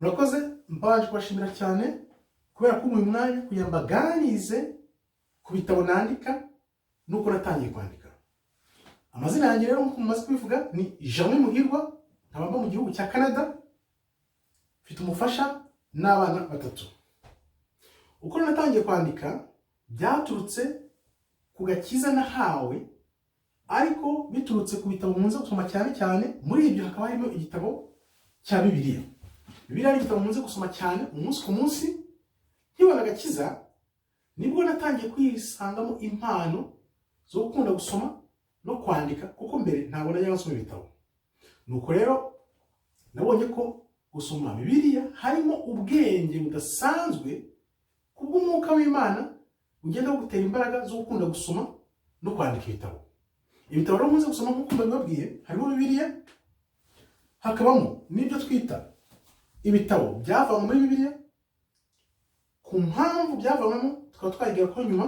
murakoze mbaje kubashimira cyane kubera ko uyu mwanya kugira mbaganize ku bitabo nandika nuko natangiye kwandika. Amazina yanjye rero nkuko mumaze kubivuga ni iJambo Muhirwa, nkaba mu gihugu cya Canada, mfite umufasha n'abana 3. Uko natangiye kwandika byaturutse ku gakiza nahawe, ariko biturutse ku bitabo munze gusoma cyane muri ibyo hakaba harimo igitabo cya Bibiliya. Bibiliya ari igitabo munze gusoma cyane umunsi ku munsi. Nkibona agakiza nibwo natangiye kwisangamo impano zo gukunda gusoma no kwandika, kuko mbere ntabwo najyaga nsoma ibitabo. Nuko rero nabonye ko gusoma Bibiliya harimo ubwenge budasanzwe kubw'umwuka w'Imana ugenda gutera imbaraga zo gukunda gusoma no kwandika ibitabo. Ibitabo rero munze gusoma nk'uko mbabwiye harimo Bibiliya, hakabamo n'ibyo twita ibitabo byavanywe muri Bibiliya. Ku mpamvu byavanyemo tukaba twayigira ko nyuma,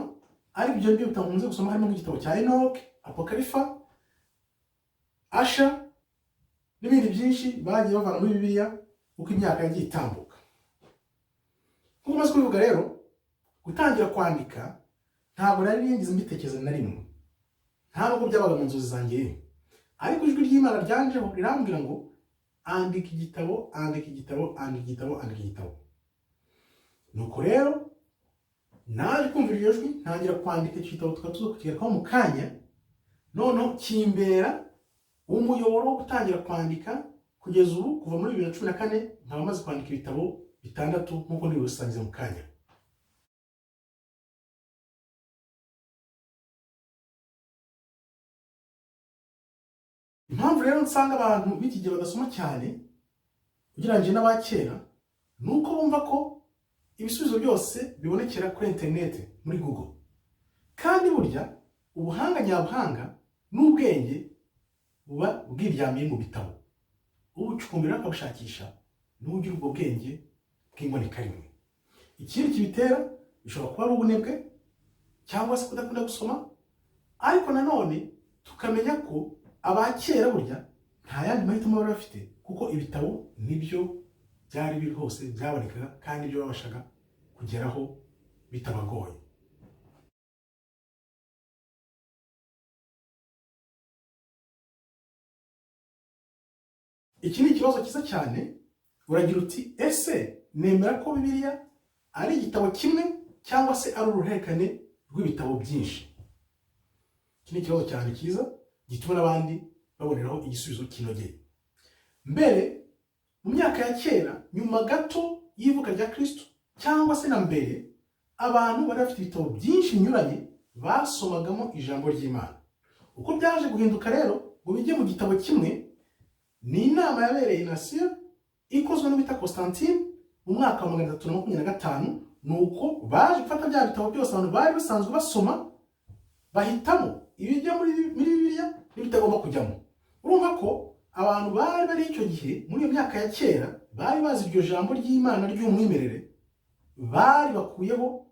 ari ibyo bitabo munze gusoma harimo nk'igitabo cya Enoke, Apokalifa, Asha n'ibindi byinshi bagiye bavana muri Bibiliya uko imyaka yagiye itambuka. Nk'uko maze kubivuga rero, gutangira kwandika ntabwo nari nigeze mbitekereza na rimwe, nta nubwo byabaga mu nzozi zanjye, ariko ijwi ry'Imana ryanjeho rirambwira ngo andika igitabo, andika igitabo, andika igitabo, andika igitabo. Nuko rero naje kumva iryo jwi ntangira kwandika icyo gitabo, tukaba tuza kukigarukaho mu kanya. Noneho kimbera umuyoboro wo gutangira kwandika kugeza ubu, kuva muri 2014 nkaba maze kwandika ibitabo 6 nk'uko ndibusangize mu kanya. Impamvu rero nsanga abantu b'iki gihe badasoma cyane ugereranyije n'abakera, nuko bumva ko ibisubizo byose bibonekera kuri internet, muri Google. Kandi burya ubuhanga nyabuhanga n'ubwenge buba bwiryamiye mu bitabo. Ubucukumbira akabushakisha n'ugira ubwo bwenge bw'imboneka rimwe. Ikindi kibitera bishobora kuba ari ubunebwe cyangwa se kudakunda gusoma, ariko nanone tukamenya ko abakera burya nta yandi mahitamo bari bafite, kuko ibitabo nibyo byari biri hose, byabonekaga kandi ibyo babashaga kugeraho bitabagoye. Iki ni ikibazo cyiza cyane. Uragira uti ese nemera ko Bibiliya ari igitabo kimwe cyangwa se ari uruhererekane rw'ibitabo byinshi? Iki ni ikibazo cyane cyiza gituma n'abandi baboneraho igisubizo kinogeye. Mbere mu myaka ya kera, nyuma gato y'ivuka rya Kristo cyangwa se na mbere, abantu bari bafite ibitabo byinshi binyuranye basomagamo ijambo ry'Imana. Uko byaje guhinduka rero ngo bijye mu gitabo kimwe, ni inama yabereye Nasiya ikozwe n'ubita Constantine mu mwaka wa 325. Nuko baje gufata bya bitabo byose abantu bari basanzwe basoma, bahitamo ibijya muri Bibiliya n'ibitagomba kujyamo. Urumva ko abantu bari icyo gihe muri iyo myaka ya kera bari bazi iryo jambo ry'Imana ry'umwimerere, bari bakuyeho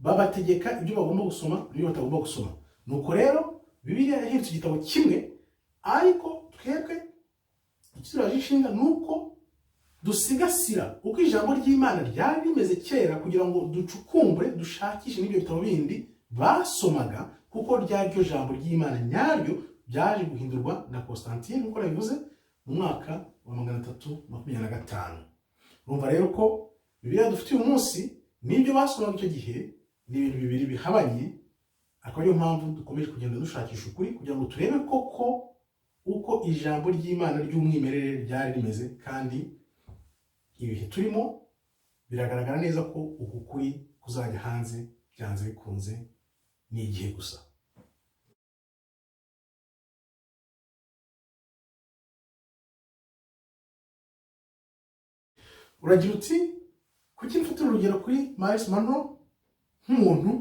babategeka ibyo bagomba gusoma n'ibyo batagomba gusoma. Nuko rero Bibiliya yahindutse igitabo kimwe, ariko twebwe ikituraje ishinga nuko dusigasira uko ijambo ry'Imana ryari rimeze kera, kugira ngo ducukumbure dushakishe n'ibyo bitabo bindi basomaga, kuko ryaryo jambo ry'Imana nyaryo byaje guhindurwa na Constantine nk'uko nabivuze mu mwaka wa 325. Urumva rero ko Bibiliya dufite uyu munsi n'ibyo basomaga icyo gihe ni ibintu bibiri bihabanye. Akaba ariyo mpamvu dukomeje kugenda dushakisha ukuri, kugira ngo turebe koko uko ijambo ry'Imana ry'umwimerere ryari rimeze. Kandi ibihe turimo biragaragara neza ko uku kuri kuzajya hanze byanze bikunze ni igihe gusa. Uragira uti kuki mfatira urugero kuri Miles Monroe nk'umuntu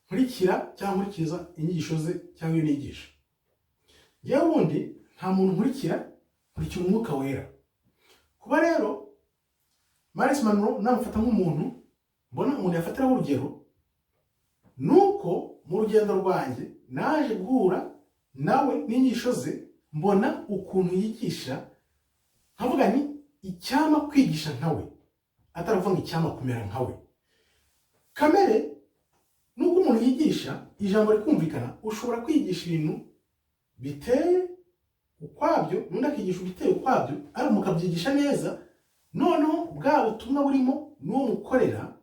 nkurikira cyangwa nkurikiza inyigisho ze cyangwa iyo nigisha? Yewe ubundi nta muntu nkurikira umwuka wera. Kuba rero Miles Monroe namufata nk'umuntu mbona umuntu yafatiraho urugero, nuko mu rugendo rwanjye naje guhura nawe n'inyigisho ze, mbona ukuntu yigisha, nkavuga ni icyama kwigisha nkawe ataravuga ngo icyama kumera nkawe. Kamere nuko umuntu yigisha ijambo rikumvikana, ushobora kwigisha ibintu biteye ukwabyo, n'undi akigisha biteye ukwabyo, ari mukabyigisha neza, noneho bwa butumwa burimo n'uwo mukorera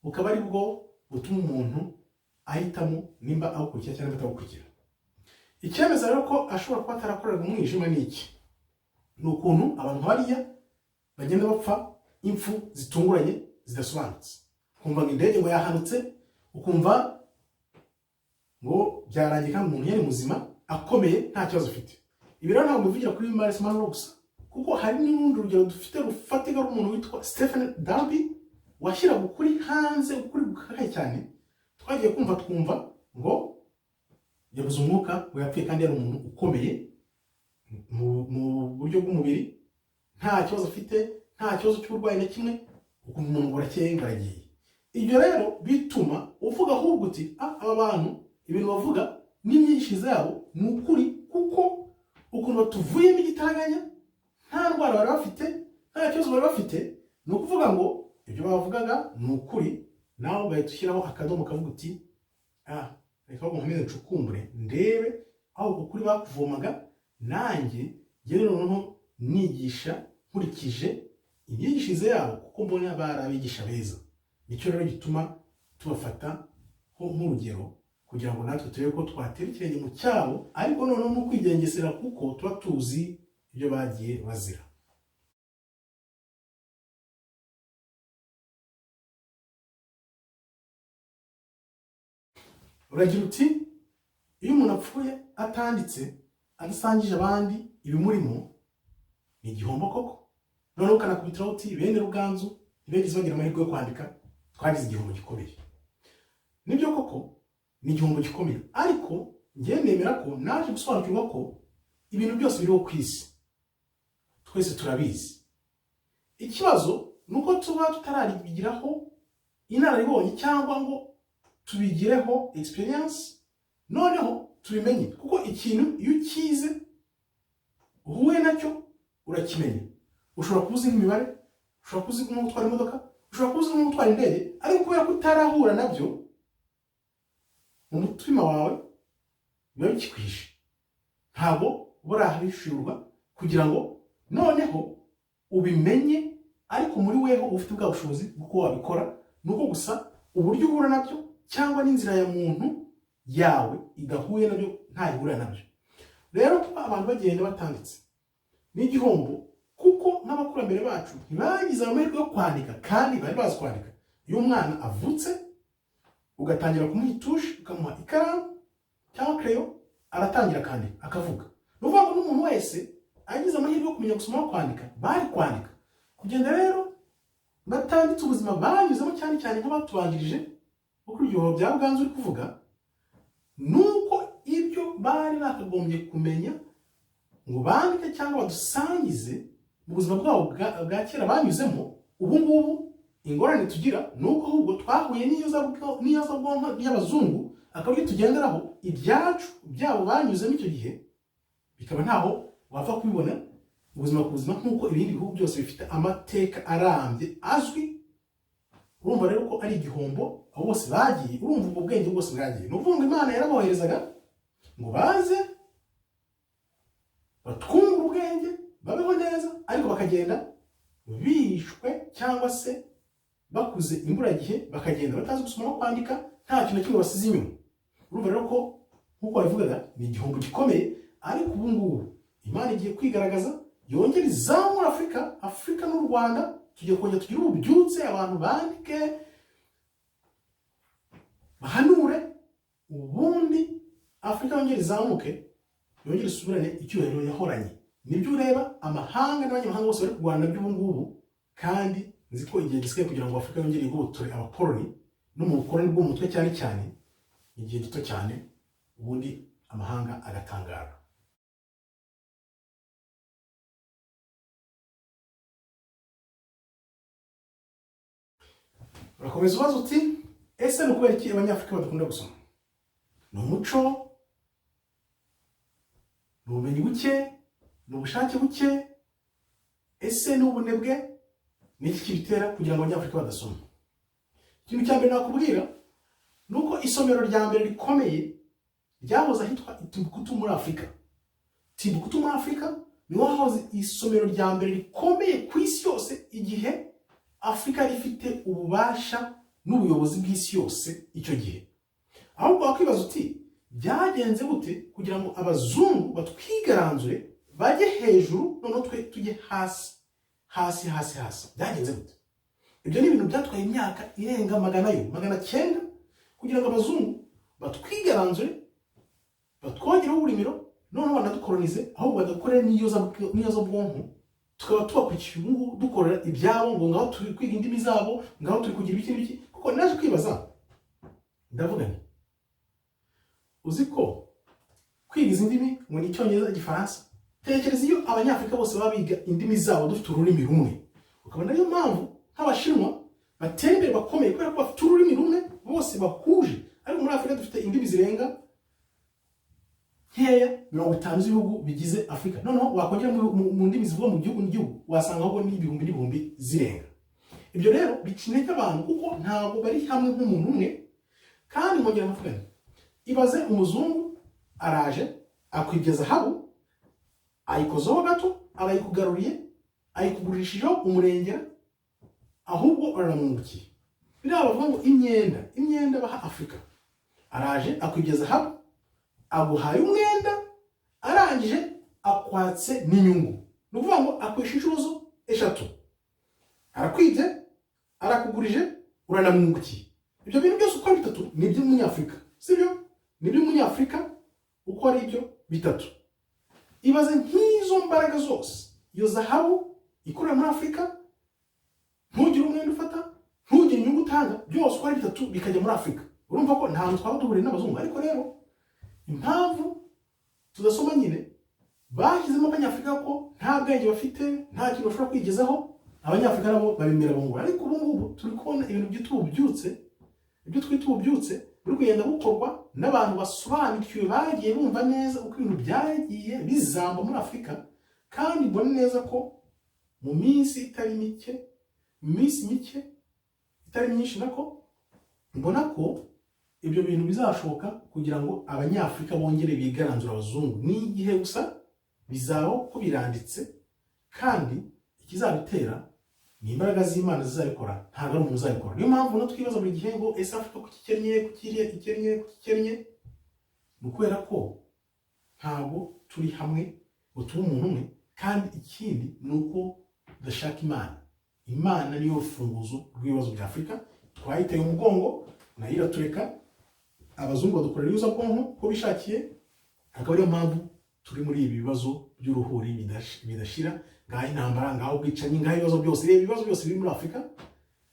bukaba ari bwo butuma umuntu ahitamo nimba awukurikira cyangwa atawukurikira. Icyemeza rero ko ashobora kuba atarakorerwa umwijima ni iki? Ni ukuntu abantu bariya bagenda bapfa impfu zitunguranye zidasobanutse. Ukumva ngo indege ngo yahanutse, ukumva ngo byarangiye kandi umuntu yari muzima akomeye nta kibazo afite. Ibi rero ntabwo bivugira kuri Imana gusa, kuko hari n'urundi rugero dufite rufatika rw'umuntu witwa Stephen Darby washyira ukuri hanze, ukuri gukakaye cyane. Twagiye twumva ngo yabuze umwuka, ngo yapfuye kandi yari umuntu ukomeye mu buryo bw'umubiri, nta kibazo afite, nta kibazo cy'uburwayi na kimwe, ukumva umuntu ngo arakeye ngaragiye. Ibyo rero bituma uvuga ahubwo uti aba bantu ibintu bavuga n'imyigishirize yabo ni ukuri, kuko ukuntu batuvuyemo igitaraganya, nta ndwara bari bafite, nta kibazo bari bafite, ni ukuvuga ngo ibyo bavugaga ni ukuri. Nawe ugahita ushyiraho akadomo kavuga uti reka nkomeze ncukumbure ndebe aho ukuri bakuvomaga, nanjye ngere noneho nigisha nkurikije imyigishirize yabo, kuko mbona bari abigisha beza. Nicyo rero gituma tubafata nk'urugero, kugira ngo natwe turebe ko twatera ikirenge mu cyabo, ariko noneho no kwigengesera, kuko tuba tuzi ibyo bagiye bazira. Uragira uti iyo umuntu apfuye atanditse, adasangije abandi ibimurimo, ni igihombo koko. Noneho ukanakubitiraho uti bene Ruganzu ntibigeze bagira amahirwe yo kwandika, twagize igihombo gikomeye. Nibyo koko ni igihombo gikomeye, ariko njye nemera ko naje gusobanukirwa ko ibintu byose biriho ku isi twese turabizi. Ikibazo ni uko tuba tutarabigiraho inararibonye cyangwa ngo tubigireho experience, noneho tubimenye. Kuko ikintu iyo ukize uhuye nacyo urakimenya. Ushobora kuzi nk'imibare, ushobora kuzi nko gutwara imodoka, ushobora kuzi nko gutwara indege, ariko kubera ko utarahura nabyo mu mutima wawe biba bikikwishe, ntabwo burahishyurwa kugira ngo noneho ubimenye. Ariko muri weho ufite bwa bushobozi bwo wabikora, nuko gusa uburyo uhura nabyo cyangwa n'inzira ya muntu yawe idahuye nabyo, ntayihura nabyo. Rero kuba abantu bagenda batanditse ni igihombo, kuko n'abakurambere bacu ntibagize amahirwe yo kwandika, kandi bari bazi kwandika. Iyo umwana avutse ugatangira kumuha itushe, ukamuha ikaramu cyangwa kreyo, aratangira akandika akavuga. Ni ukuvuga ngo n'umuntu wese agize amahirwe yo kumenya gusoma no kwandika, bari kwandika. Kugenda rero batanditse ubuzima banyuzemo, cyane cyane nk'abatubanjirije, kuko ibyo bya Ruganzu uri kuvuga, nuko ibyo bari bakagombye kumenya ngo bandike cyangwa badusangize mu buzima bwabo bwa kera banyuzemo. Ubu ngubu ingorane tugira nuko ahubwo twahuye n'iyozabwonko y'abazungu, akaba ari tugenderaho ibyacu byabo banyuzemo icyo gihe, bikaba ntaho wapfa kubibona ubuzima ku buzima, nk'uko ibindi bihugu byose bifite amateka arambye azwi. Urumva rero ko ari igihombo, abo bose bagiye, urumva ubwo bwenge bwose bwagiye. Ni ukuvuga ngo Imana yaraboherezaga ngo baze batwungure ubwenge, babeho neza, ariko bakagenda bishwe cyangwa se bakuze imburagihe, bakagenda batazi gusoma no kwandika, nta kintu na kimwe basize inyuma. Urumva rero ko nk'uko babivugaga ni igihombo gikomeye, ariko ubu ngubu Imana igiye kwigaragaza, yongera izamura Afurika n'u Rwanda, tugiye kongera tugire ububyutse, abantu bandike, bahanure, ubundi Afurika yongera izamuke, yongera isubirane icyubahiro yahoranye. Nibyo ureba amahanga n'abanyamahanga bose bari kurwana nabyo ubu ngubu, kandi nzi ko igihe gisigaye kugira ngo Afurika yongere igobotore abakoloni no mu bukoloni bw'umutwe cyane cyane, igihe gito cyane, ubundi amahanga agatangara. Urakomeza ubaza uti ese ni ukubera iki abanyafurika badakunda gusoma? Ni umuco, ni ubumenyi buke, ni ubushake buke? ese n'ubunebwe ni iki kibitera kugira ngo abanyafurika badasoma? Ikintu cya mbere nakubwira nuko isomero rya mbere rikomeye ryahoze ahitwa Timbuktu muri Afurika. Timbuktu muri Afurika niho hahoze isomero rya mbere rikomeye ku isi yose, igihe Afurika rifite ububasha n'ubuyobozi bw'isi yose icyo gihe. Ahubwo wakwibaza uti byagenze gute kugira ngo abazungu batwigaranzure bajye hejuru noneho twe tujye hasi? Byagenze gute? Ibyo ni ibintu byatwaye imyaka irenga 900 kugira ngo abazungu batwigaranzure, batwongereho uburimiro, noneho banadukolonize, ahubwo badakorera n'iyoza bwonko, tukaba tubakurikiye ubu dukorera ibyabo, ngo ngaho turi kwiga indimi zabo, ngaho turi kugira ibiki. Kuko naje kwibaza, ndavuga nti uzi ko kwiga izi ndimi ngo ni Icyongereza, Igifaransa, tekereza iyo abanyafurika bose baba biga indimi zabo dufite ururimi rumwe, ukabona ariyo mpamvu nk'Abashinwa batera imbere bakomeye kubera ko bafite ururimi rumwe bose bahuje. Ariko muri Afurika dufite indimi zirenga nkeya 50 z'ibihugu bigize Afurika, noneho wakongera mu ndimi zivuga mu gihugu n'igihugu wasanga ahubwo n'ibihumbi zirenga. Ibyo rero bicineka abantu kuko ntabwo bari hamwe nk'umuntu umwe. Kandi nkongera mvuga nti ibaze umuzungu araje akwibye zahabu, ayikozeho gato, arayikugaruriye, ayikugurishijeho umurengera, ahubwo uraramwungukiye. Biriya bavuga ngo imyenda baha Afurika. Araje akwibye zahabu, aguhaye umwenda, arangije akwatse n'inyungu. Ni ukuvuga ngo akwesha inshuro 3. Arakwibye, arakugurije, uranamwungukiye. Ibyo bintu byose uko ari 3 ni iby'umunyafurika, sibyo? Ni iby'umunyafurika uko ari ibyo 3. Ibaze nk'izo mbaraga zose, iyo zahabu ikorera muri Afurika, ntugire umwenda ufata, ntugire inyungu utanga, byose uko ari 3 bikajya muri Afurika. Urumva ko nta twaba duhuriye n'abazungu. Ariko rero impamvu tudasoma nyine bashyizemo abanyafurika ko nta bwenge bafite, nta kintu bashobora kwigezaho, abanyafurika nabo babimera bungu. Ariko ubu ngubu turi kubona ibintu by'ububyutse, ibyo twita ububyutse buri kugenda bukorwa n'abantu basobanukiwe, bagiye bumva neza uko ibintu byagiye bizamba muri Afurika. Kandi mbona neza ko mu minsi itari mike, itari myinshi nako, mbona ko ibyo bintu bizashoboka kugira ngo abanyafurika bongere bigaranzura abazungu. Ni igihe gusa bizaho ko biranditse, kandi ikizabitera ni imbaraga z'Imana zizabikora, ntabwo ari umuntu uzabikora. Niyo mpamvu no twibaza buri gihe ngo ese Afurika ko kikennye. Nukubera ko ntabwo turi hamwe ngo tube umuntu umwe. Kandi ikindi nuko tudashaka Imana niyo rufunguzo rw'ibibazo bya Afurika. Twayiteye umugongo, nayo iratureka, abazungu badukorera iyoza bwonko ko bishakiye. Akaba ariyo mpamvu turi muri ibi bibazo by'uruhuri bidashira, ngaho intambara, ngaho ubwicanyi, ngaho ibibazo byose. Reba ibibazo byose biri muri Afurika.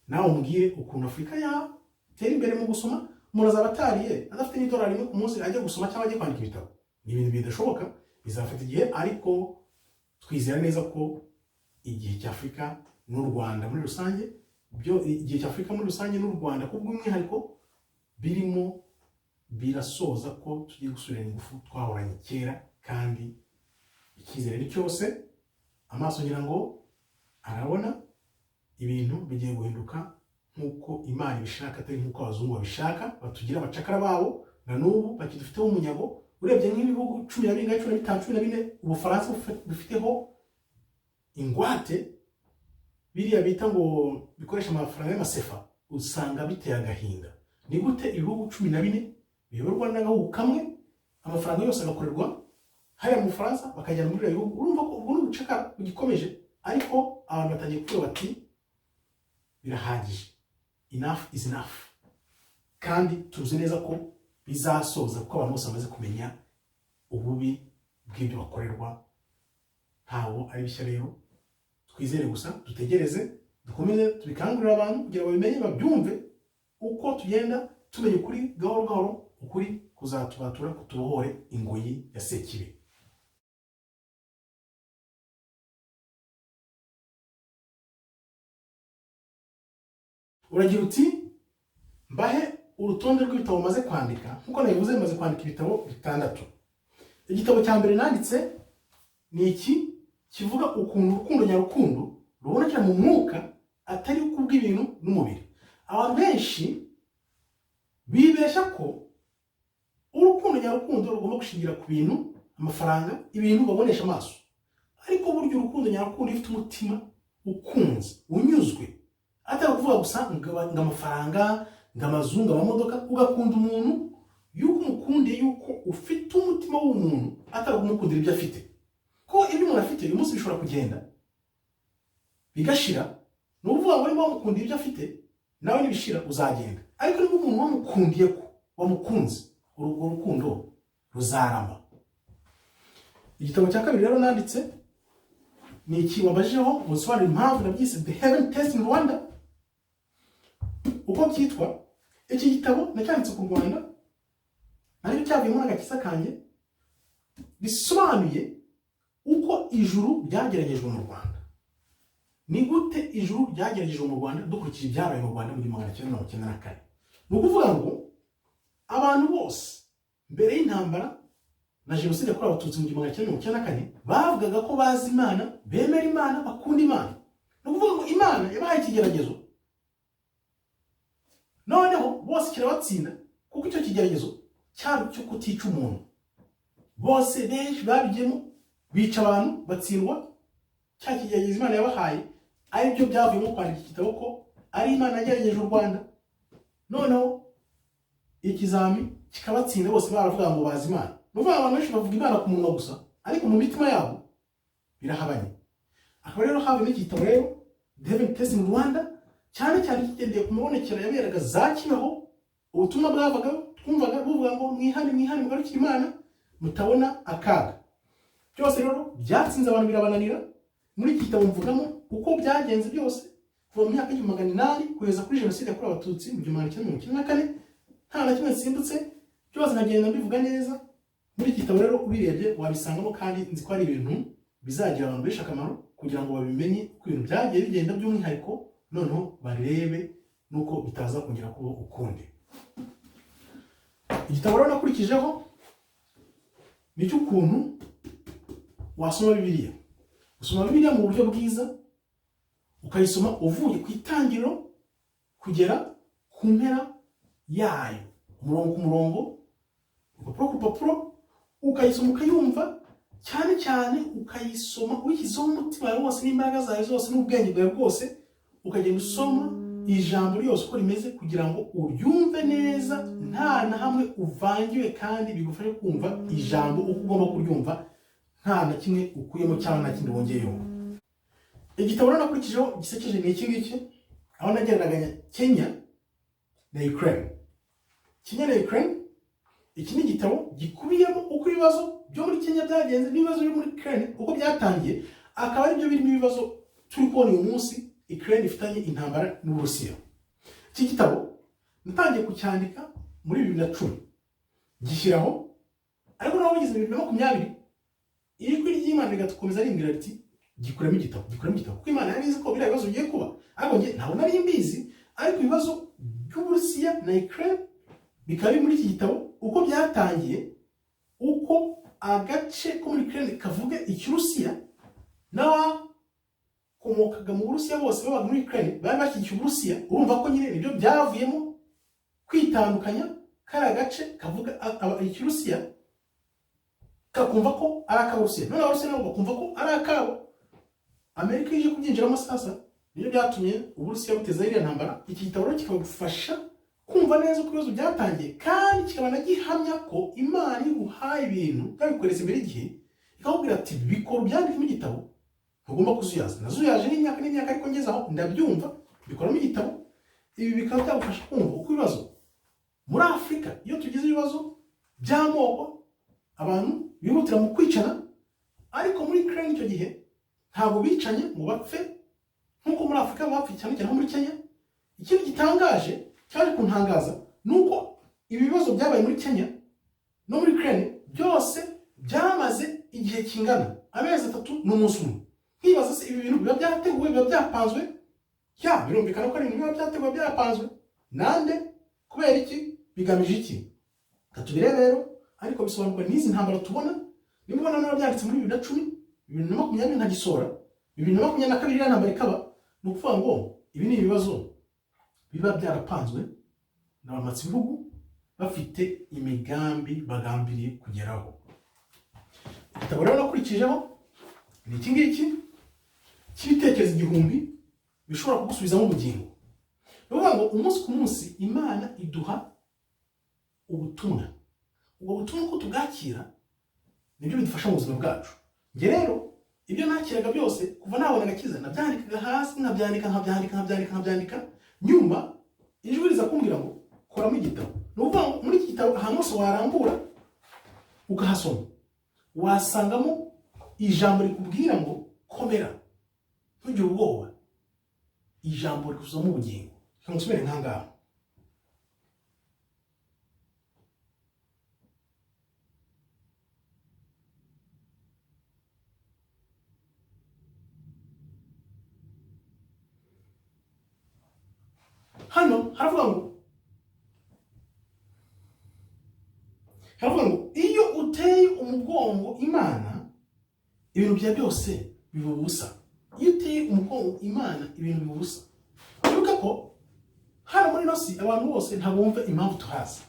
Nawe umbwire ukuntu Afurika yatera imbere mu gusoma. Umuntu azaba atariye adafite n'idolari rimwe ku munsi ajya gusoma cyangwa ajya kwandika ibitabo. Ni ibintu bidashoboka, bizafata igihe. Ariko twizera neza ko igihe cy'Afurika n'u Rwanda muri rusange, igihe cy'Afurika muri rusange n'u Rwanda kubw'umwihariko birimo birasoza ko tugiye gusubirana ingufu twahoranye kera. Kandi icyizere ni cyose, amaso ngira ngo arabona ibintu bigiye guhinduka nk'uko Imana ibishaka, atari nk'uko abazungu babishaka batugira abacakara babo. Na n'ubu bakidufiteho umunyago. Urebye nk'ibihugu 12, 15, 14, Ubufaransa bufiteho ingwate biriya bita ngo bikoresha amafaranga y'amasefa, usanga biteye agahinda. Ni gute ibihugu 14 biyoborwa n'agahugu kamwe, amafaranga yose agakorerwa hariya mu Bufaransa bakajyana muri iyo bihugu? Urumva ko ubwo n'ubucakara bugikomeje. Ariko abantu batangiye kuvuga bati birahagije, enough is enough. Kandi tuzi neza ko bizasoza kuko abantu bose bamaze kumenya ububi bw'ibyo bakorerwa. Ntawo ari bishya rero, twizere gusa, dutegereze, dukomeze tubikangurira abantu kugira babimenye, babyumve, uko tugenda tumenya ukuri gahoro gahoro. Ukuri kuzatubatura kutubohore ingoyi ya Sekibi. Uragira uti mbahe urutonde rw'ibitabo maze kwandika. Nkuko nabivuze, maze kwandika ibitabo 6. Igitabo cya mbere nanditse ni iki kivuga ukuntu urukundo nyarukundo rubonekera mu mwuka atari kubw'ibintu n'umubiri. Abantu benshi bibeshya ko urukundo nyarukundo rugomba gushingira ku bintu, amafaranga, ibintu babonesha amaso. Ariko buryo urukundo nyarukundo ifite umutima ukunze, unyuzwe, atari kuvuga gusa ngo amafaranga, ngo amazu, ngo amamodoka, ugakunda umuntu yuko umukundiye, yuko ufite umutima w'umuntu atari kumukundira ibyo afite. Ko ibyo umuntu afite uyu munsi bishobora kugenda bigashira, ni ukuvuga ngo niba wamukundiye ibyo afite nawe nibishira uzagenda. Ariko niba umuntu wamukundiye ko wamukunze, urwo rukundo ruzarama. Igitabo cya kabiri rero nanditse ni iki wabajeho musobanura impamvu nabyise The Heaven Test in Rwanda. Uko byitwa, iki gitabo nacyanditse ku Rwanda ariko cyavuyemo n'agakiza kanjye, bisobanuye uko ijuru ryageragejwe mu Rwanda. Ni gute ijuru ryageragejwe mu Rwanda dukurikije ibyabaye mu Rwanda mu 1994. Ni ukuvuga ngo abantu bose mbere y'intambara na jenoside yakorewe abatutsi mu 1994 bavugaga ko bazi Imana, bemera Imana, bakunda Imana. Ni ukuvuga ngo Imana yabahaye ikigeragezo, noneho bose kirabatsinda kuko icyo kigeragezo cyari cyo kutica umuntu. Bose benshi babigemo, bica abantu, batsindwa. Cya kigeragezo Imana yabahaye ari byo byavuyemo kwandika igitabo ko ari Imana yagerageje u Rwanda. Noneho ikizami kikabatsinda, bose baravuga ngo bazi Imana. Nuvuga abantu benshi bavuga Imana ku munwa gusa, ariko mu mitima yabo birahabanye. Akaba rero hawe n'iki gitabo rero The Heaven Test in Rwanda, cyane cyane kigendeye ku mabonekero yaberaga za Kibaho, ubutumwa bwavaga twumvaga buvuga ngo mwihane mugarukire Imana mutabona akaga. Byose rero byatsinze abantu birabananira. Muri iki gitabo mvugamo uko byagenze byose kuva mu myaka y'800 kugeza kuri jenoside yakorewe abatutsi mu 1994, nta na kimwe nsimbutse, byose nagenda mbivuga neza. Muri iki gitabo rero ubirebye wabisangamo, kandi nzi ko ari ibintu bizagira abantu benshi akamaro kugira ngo babimenye uko ibintu byagiye bigenda by'umwihariko, noneho barebe nuko bitaza kongera kuba ukundi. Igitabo rero nakurikijeho ni cy'ukuntu wasoma Bibiliya. Usoma Bibiliya mu buryo bwiza, ukayisoma uvuye ku itangiriro kugera ku mpera yayo, umurongo ku murongo, urupapuro ku rupapuro, ukayisoma ukayumva, cyane cyane ukayisoma uyishyizeho umutima wawe wose n'imbaraga zawe zose n'ubwenge bwawe bwose, ukagenda usoma ijambo ryose uko rimeze kugira ngo uryumve neza, nta na hamwe uvangiwe, kandi bigufashe kumva ijambo uko ugomba kuryumva, nta na kimwe ukuyemo cyangwa nta kindi wongeyeho. Igitabo rero nakurikijeho gisekeje ni iki ngiki, aho nagereraganya Kenya na Ukraine. Kenya na Ukraine, iki ni igitabo gikubiyemo uko ibibazo byo muri Kenya byagenze n'ibibazo byo muri Ukraine uko byatangiye, akaba ari byo birimo ibibazo turi kubona uyu munsi Ukraine ifitanye intambara n'Uburusiya. Iki gitabo natangiye kucyandika muri 2010 gishyiraho, ariko naho bigeze 2020 ijwi ry'Imana rigatukomeza rimbwira riti gikuramo igitabo, kuko Imana yabizi ko biriya bibazo bigiye kuba. Ariko nge ntaho nari mbizi, ariko ibibazo by'Uburusiya na Ukraine bikaba muri iki gitabo, uko byatangiye, uko agace ko muri Ukraine kavuga ikirusiya, n'abakomokaga mu Burusiya bose babaga muri Ukraine bari bashyigikiye Uburusiya. Urumva ko nyine nibyo byavuyemo kwitandukanya, kari agace kavuga ikirusiya kakumva ko ari ak'Abarusiya, none Abarusiya nabo bakumva ko ari akabo. Amerika ije kubyinjiramo sasa, nibyo byatumye Uburusiya buteza iriya ntambara. Iki gitabo rero kikagufasha kumva neza uko ibibazo byatangiye, kandi kikaba nagihamya ko Imana iguhaye ibintu kabikoreza imbere igihe, ikakubwira ati bikora byandike mu gitabo, ntugomba kuzuyaza. Nazuyaje n'imyaka ariko ngeze aho ndabyumva bikoramo igitabo. Ibi bikaba byagufasha kumva uko ibibazo muri Afurika, iyo tugize ibibazo by'amoko, abantu bihutira mu kwicana, ariko muri Ukraine icyo gihe ntabwo bicanye mu bapfe nk'uko muri Afurika bapfa cyane cyane nko muri Kenya. Ikintu gitangaje cyaje kuntangaza nuko ibi bibazo byabaye muri Kenya no muri Ukraine byose byamaze igihe kingana amezi 3 n'umunsi umwe. Nkibaza se ibi bintu biba byateguwe, biba byapanzwe? Birumvikana ko ari ibintu biba byateguwe, byapanzwe nande, kubera iki, bigamije iki? Katubire rero, ariko bisobanurwa n'izi ntambara tubona. Nimubona nabo byanditse muri 2010, 2020 nkagisora, 2022 iriya ntambara ikaba, ni ukuvuga ngo ibi ni ibibazo biba byarapanzwe n'abamatsi bihugu bafite imigambi bagambiriye kugeraho. Igitabo rero nakurikijeho ni iki ngiki cy'ibitekerezo 1000 bishobora kugusubizamo ubugingo. Ni ukuvuga ngo umunsi ku munsi Imana iduha ubutumwa. Ubwo butumwa ko tubwakira nibyo bidufasha mu buzima bwacu. Nge rero ibyo nakiraga byose kuva nabona agakiza nabyandikaga hasi, nkabyandika, nyuma ijwi riza kumbwira ngo koramo igitabo. Ni ukuvuga ngo muri iki gitabo ahantu hose warambura ukahasoma wasangamo ijambo rikubwira ngo komera, ntugire ubwoba, ijambo rikuzamo ubugingo. Reka ngusubire nkangaha. Hano haravuga ngo iyo uteye umugongo Imana ibintu bya byose biba ubusa. Iyo uteye umugongo Imana ibintu biba ubusa. Wibuka ko hano muri nosi abantu bose ntabumva impamvu tuhaza,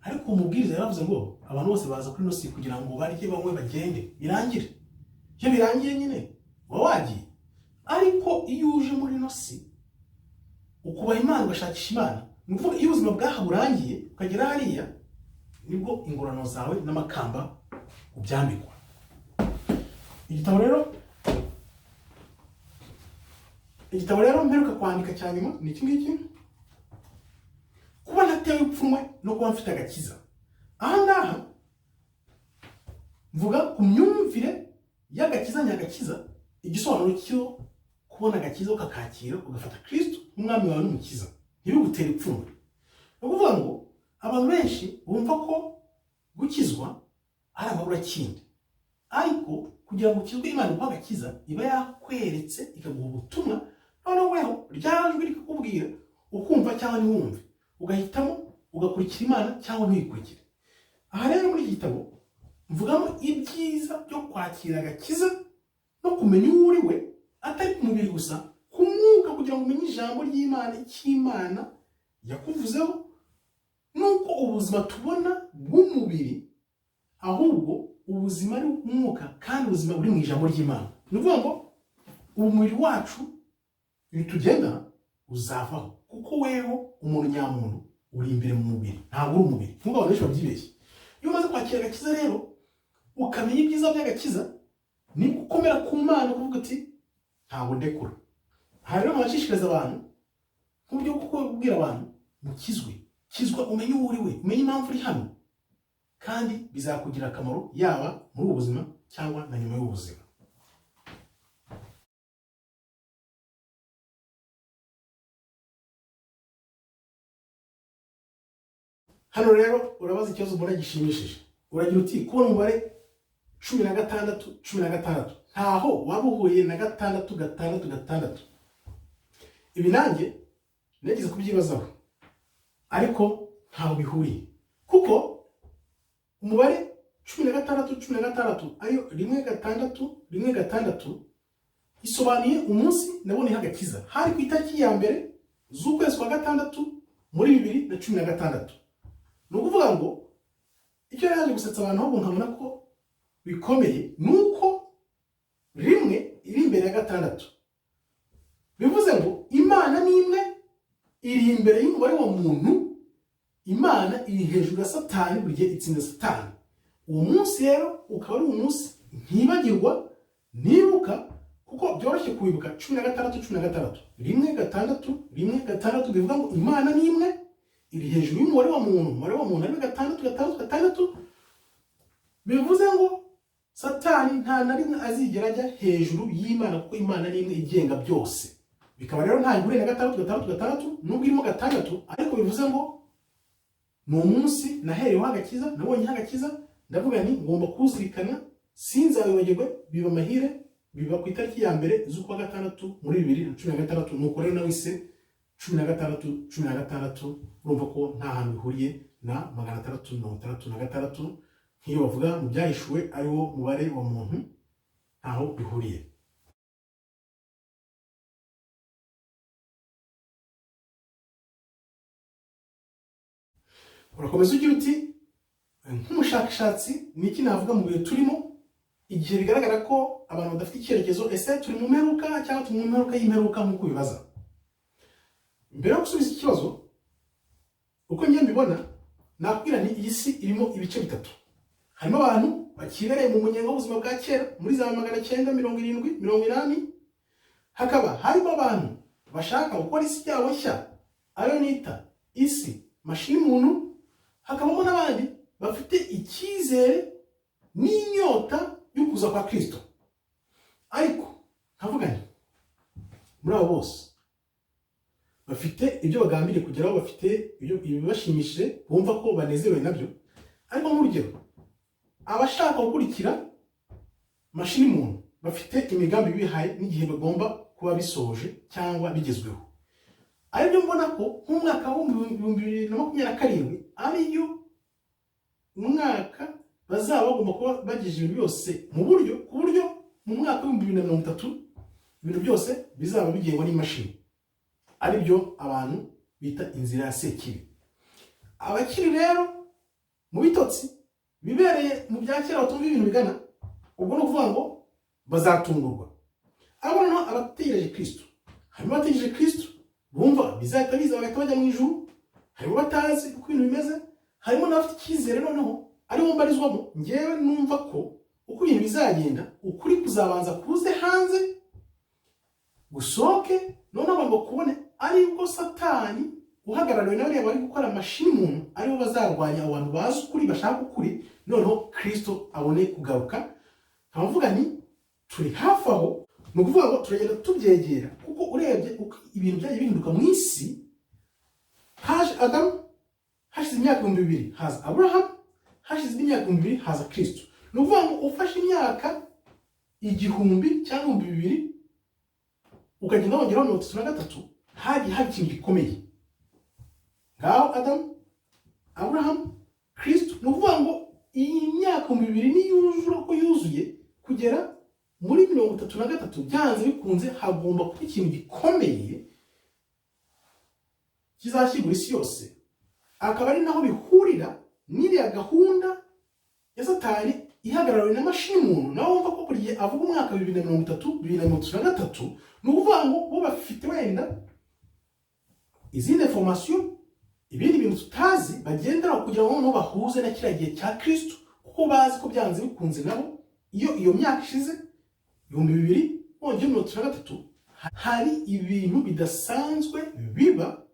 ariko umubwiriza yaravuze ngo abantu bose baza kuri nosi kugira ngo barye bamwe bagende birangire. Iyo birangiye nyine waba wagiye. Ariko iyo uje muri nosi ukubaha Imana ugashakisha Imana, ni ukuvuga iyo ubuzima bwaha burangiye ukagera hariya nibwo ingorano zawe n'amakamba ubyambikwa. Igitabo rero mperuka kwandika cya nyuma ni iki ngiki, kuba ntatewe ipfunwe no kuba mfite agakiza. Aha ngaha mvuga ku myumvire y'agakiza nyagakiza, igisobanuro cyo kubona agakiza ukakakira ugafata Kristo umwami wawe n'umukiza ntibigutere ipfunwe. Ni ukuvuga ngo abantu benshi bumva ko gukizwa ari amaburakindi, ariko kugira ngo ukizwe Imana iguha agakiza iba yakweretse ikaguha ubutumwa, noneho weho ryajwi rikakubwira ukumva cyangwa ntiwumve, ugahitamo ugakurikira Imana cyangwa ntuyikurikire. Aha rero muri iki gitabo mvugamo ibyiza byo kwakira agakiza no kumenya uwo uri we, atari ku mubiri gusa, ku mwuka, kugira ngo umenye ijambo ry'Imana, icy'Imana yakuvuzeho, nuko ubuzima tubona bw'umubiri ahubwo ubuzima ari umwuka kandi ubuzima buri mu ijambo ry'Imana. Ni ukuvuga ngo umubiri wacu bitugenda uzavaho, kuko weho umuntu nyamuntu uri imbere mu mubiri, ntabwo uri umubiri. Nk'uko abantu benshi babyibeshye. Iyo umaze kwakira agakiza rero ukamenya ibyiza by'agakiza, ni gukomera ku Mana kuvuga ati ntabwo ndekura. Aha rero nkabashishikariza abantu nk'uburyo bwo kubwira abantu mukizwe, kizwa umenye uwo uri we, umenye impamvu uri hano, kandi bizakugira akamaro yaba muri ubu buzima cyangwa na nyuma y'ubuzima. Hano rero urabaza ikibazo mbona gishimishije. Uragira uti kubona umubare 16 ntaho waba uhuye na 6. Ibi nanjye nagize kubyibazaho, ariko ntaho bihuriye, kuko umubare 16 ariyo 1 isobanuye umunsi nabonye hagakiza, hari ku itariki ya mbere z'ukwezi kwa 6 muri 2016. Ni ukuvuga ngo icyo yaje gusetsa abantu ahubwo nkabona ko bikomeye nuko rimwe iri imbere ya 6. Bivuze ngo Imana ni imwe, iri imbere y'umubare wa muntu. Imana iri hejuru ya satani, buri gihe itsinda satani. Uwo munsi rero ukaba ari umunsi ntibagirwa, nibuka, kuko byoroshye kubibuka 16. 1 bivuga ngo Imana ni imwe, iri hejuru y'umubare wa muntu. Umubare wa muntu ari 6. Bivuze ngo satani nta na rimwe azigera ajya hejuru y'Imana, kuko Imana ni imwe igenga byose. Bikaba rero nta ihuriye na 6 nubwo irimo 6, ariko bivuze ngo ni umunsi nahereweho agakiza, nabonye agakiza, ndavuga nti ngomba kuzirikana, sinzabibagirwe, biba amahire, biba ku itariki ya mbere z'ukwa 6 muri 2016. Nuko rero nawise 16. Urumva ko nta hantu bihuriye na 666. nk'iyo bavuga mu byahishuwe ari wo mubare wa muntu ntaho bihuriye. Urakomeza ugira uti nk'umushakashatsi niki navuga mu bihe turimo, igihe bigaragara ko abantu badafite icyerekezo, ese turi mu mperuka cyangwa turi mu mperuka y'imperuka nk'uko bibaza. Mbere yo gusubiza ikibazo uko njye mbibona, nakubwira nti iyi si irimo ibice bitatu. Harimo abantu bakibereye mu munyenga w'ubuzima bwa kera muri za 970 80. Hakaba harimo abantu bashaka gukora isi yabo nshya ayo nita isi mashini muntu. Hakabamo n'abandi bafite icyizere n'inyota yo kuza kwa Kristo. Ariko nkavuga nti muri abo bose bafite ibyo bagambiriye kugeraho, bafite ibibashimishije bumva ko banezerewe nabyo. Ariko nk'urugero, abashaka gukurikira mashini muntu bafite imigambi bihaye n'igihe bagomba kuba bisoje cyangwa bigezweho. Aribyo mbona ko nk'umwaka wa 2027 ariyo umwaka bazaba bagomba kuba bagejeje ibintu byose mu buryo, ku buryo mu mwaka wa 2030 ibintu byose bizaba bigengwa n'imashini. Aribyo abantu bita inzira ya sekibi. Abakiri rero mu bitotsi bibereye mu bya kera batumva ibintu bigana, ubwo no kuvuga ngo bazatungurwa. Abo noneho abategereje Kristo, harimo abategereje Kristo bumva bizahita biza bagahita bajya mu ijuru, harimo batazi uko ibintu bimeze, harimo n'abafite icyizere noneho aribo mbarizwamo. Ngewe numva ko uko ibintu bizagenda, ukuri kuzabanza kuze hanze gusohoke, noneho abantu bakubone aribwo satani uhagarariwe n'abariya bari gukora mashini muntu aribo bazarwanya abantu bazi ukuri, bashaka ukuri, noneho Kristo abone kugaruka. Nkavuga ni turi hafi aho, ni ukuvuga ngo turagenda tubyegera, kuko urebye uko ibintu byagiye bihinduka mu isi. Haje Adamu, hashize imyaka 2000 haza Abraham, hashize imyaka 2000 haza Kristo. Ni ukuvuga ngo ufashe imyaka 1000 cyangwa 2000 ukagenda wongeraho 33, hagiye hari ikintu gikomeye. Ngaho Adamu, Abraham, Kristo. Ni ukuvuga ngo iyi myaka 2000 ni yuzura ko yuzuye kugera muri 33 byanze bikunze hagomba kuba ikintu gikomeye kizashyigura isi yose. Akaba ari naho bihurira n'iriya gahunda ya satani ihagarariwe na mashini muntu. Naho wumva ko buri gihe avuga umwaka 2030 2033, ni ukuvuga ngo bo bafite wenda izindi information, ibindi bintu tutazi bagendera kugira ngo bahuze na kiriya gihe cya Kristo, kuko bazi ko byanze bikunze nabo iyo myaka ishize 2033 hari ibintu bidasanzwe biba,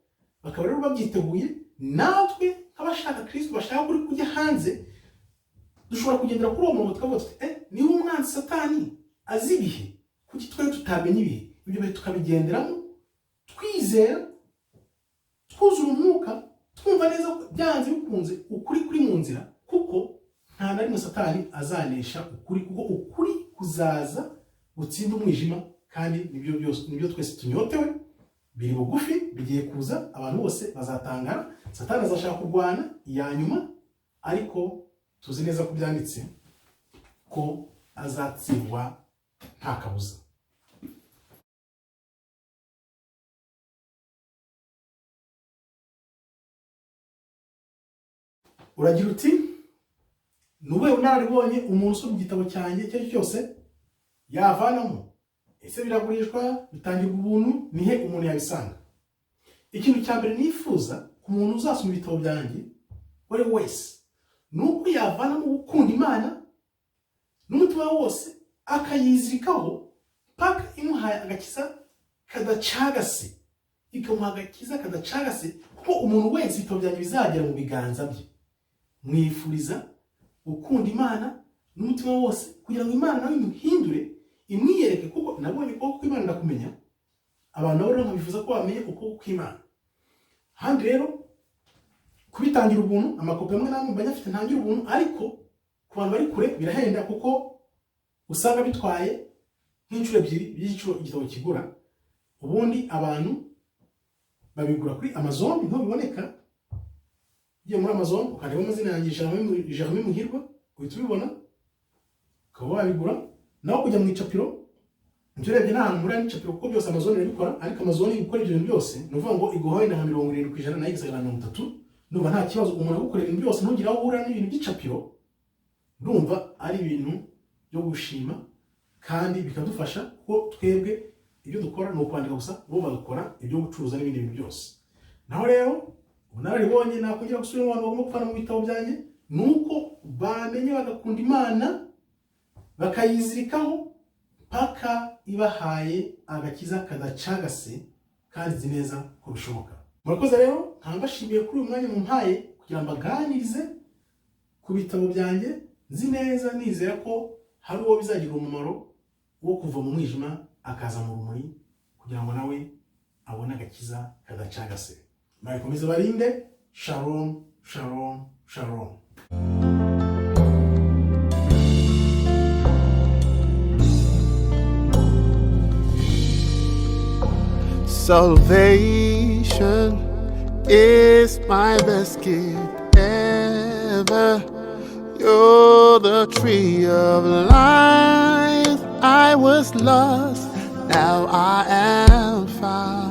bakaba rero babyiteguye. Natwe nk'abashaka Kristo bashaka kuri kujya hanze, dushobora kugendera kuri uwo muntu tukavuga tuti niba umwanzi satani azi ibihe, kuki twari tutamenye ibihe? Ibyo bihe tukabigenderamo twizera, twuzura umwuka, twumva neza ko byanze bikunze ukuri kuri mu nzira, kuko nta na rimwe satani azanesha ukuri, kuko ukuri kuzaza gutsinda umwijima. Kandi nibyo twese tunyotewe, biri bugufi, bigiye kuza, abantu bose bazatangara. Satani azashaka kurwana iya nyuma, ariko tuzi neza ko byanditse ko azatsindwa nta kabuza. Uragira uti nube unaribonye umuntu usoma igitabo cyanjye icyo cyose yavanamo, ese biragurishwa, bitangirwa ubuntu, nihe umuntu yabisanga? Ikintu cya mbere nifuza ku muntu uzasoma ibitabo byanjye wari wese, nuko yavanamo gukunda Imana n'umutima wose, akayizirikaho paka imuhaye agakiza kadacagase, ikamuha agakiza kadacagase. Kuko umuntu wese ibitabo byanjye bizagera mu biganza bye. Mwifuriza gukunda Imana n'umutima wose, kugira ngo Imana nawe imuhindure, imwiyereke, kuko nabonye ko Imana ndakumenya. Abantu nabo rero bifuza ko bamenye uko kw'Imana. Handi rero kubitangira ubuntu, amakopi amwe namwe banyafite ntangira ubuntu, ariko ku bantu bari kure birahenda, kuko usanga bitwaye nk'inshuro 2 by'igiciro igitabo kigura. Ubundi abantu babigura kuri Amazon, niho biboneka. Ugiye muri Amazon ukareba amazina yanjye Jeremy Muhirwa, uhita ubibona ukaba wabigura. Naho kujya mu icapiro, ibyo urebye nta hantu muri icapiro kuko byose Amazon irabikora, ariko Amazon igukora ibyo bintu byose ni ukuvuga ngo iguhaye na 70% nayo igasagara 30. Ndumva nta kibazo umuntu agukorera ibintu byose ntugire aho uhura n'ibintu by'icapiro. Ndumva ari ibintu byo gushima kandi bikadufasha kuko twebwe ibyo dukora ni ukwandika gusa, bo bagakora ibyo gucuruza n'ibindi bintu byose. Naho rero ubunararibonye nakongera gusubira mu bantu bagomba gufana mu bitabo byanjye nuko bamenye bagakunda Imana bakayizirikaho paka ibahaye agakiza kadacagase kandi nzi neza ko bishoboka. Murakoze rero, nkambashimiye kuri uyu mwanya mumpaye kugira ngo mbaganirize ku bitabo byanjye. Nzi neza nizera ko hari uwo bizagira umumaro wo kuva mu mwijima akaza mu rumuri kugira ngo nawe abone agakiza kadacagase. Bakomeze barinde. Shalom, shalom, shalom. Salvation is my best gift ever. You're the tree of life. I was lost, now I am found.